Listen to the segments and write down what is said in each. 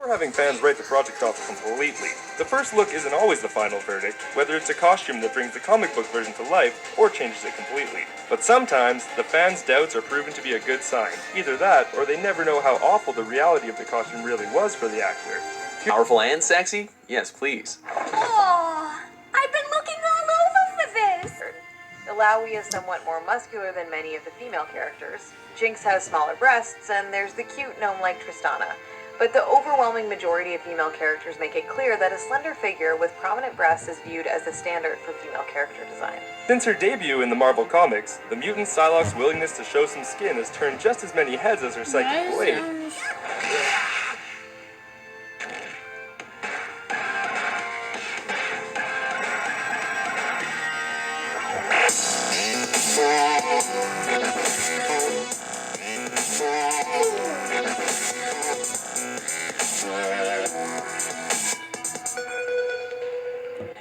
We're having fans write the project off completely. The first look isn't always the final verdict, whether it's a costume that brings the comic book version to life or changes it completely. But sometimes, the fans' doubts are proven to be a good sign. Either that, or they never know how awful the reality of the costume really was for the actor. Powerful and sexy? Yes, please. Oh, I've been looking all over for this! Illaoi is somewhat more muscular than many of the female characters. Jinx has smaller breasts, and there's the cute gnome-like Tristana. But the overwhelming majority of female characters make it clear that a slender figure with prominent breasts is viewed as the standard for female character design. Since her debut in the Marvel Comics, the mutant Psylocke's willingness to show some skin has turned just as many heads as her psychic blade.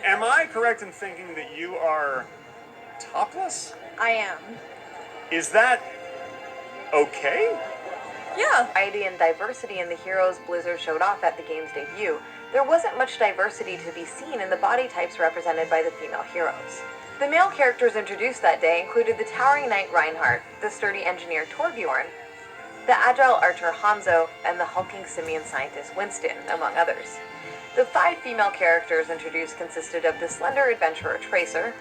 Am I correct in thinking that you are topless? I am. Is that okay? Yeah. Variety and diversity in the heroes Blizzard showed off at the game's debut, there wasn't much diversity to be seen in the body types represented by the female heroes. The male characters introduced that day included the towering knight Reinhardt, the sturdy engineer Torbjorn, the agile archer Hanzo, and the hulking simian scientist Winston, among others. The 5 female characters introduced consisted of the slender adventurer Tracer,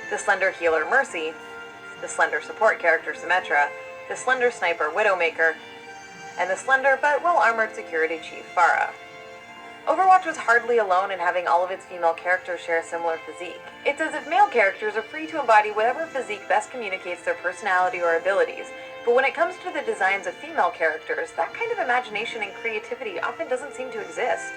the slender healer Mercy, the slender support character Symmetra, the slender sniper Widowmaker, and the slender but well-armored security chief Pharah. Overwatch was hardly alone in having all of its female characters share a similar physique. It's as if male characters are free to embody whatever physique best communicates their personality or abilities, but when it comes to the designs of female characters, that kind of imagination and creativity often doesn't seem to exist.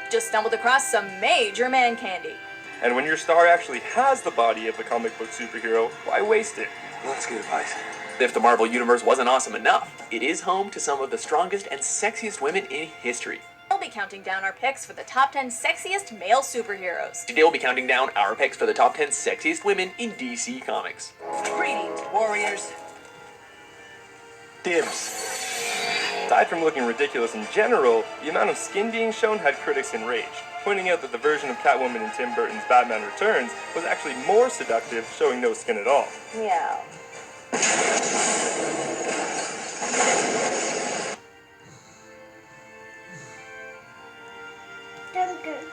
Just stumbled across some major man candy. And when your star actually has the body of the comic book superhero, why waste it? Let's get advice. If the Marvel Universe wasn't awesome enough, it is home to some of the strongest and sexiest women in history. We'll be counting down our picks for the top 10 sexiest male superheroes. Today we'll be counting down our picks for the top 10 sexiest women in DC Comics. Greetings, warriors. Dibs. Aside from looking ridiculous in general, the amount of skin being shown had critics enraged, pointing out that the version of Catwoman in Tim Burton's Batman Returns was actually more seductive, showing no skin at all. Meow. Duncan.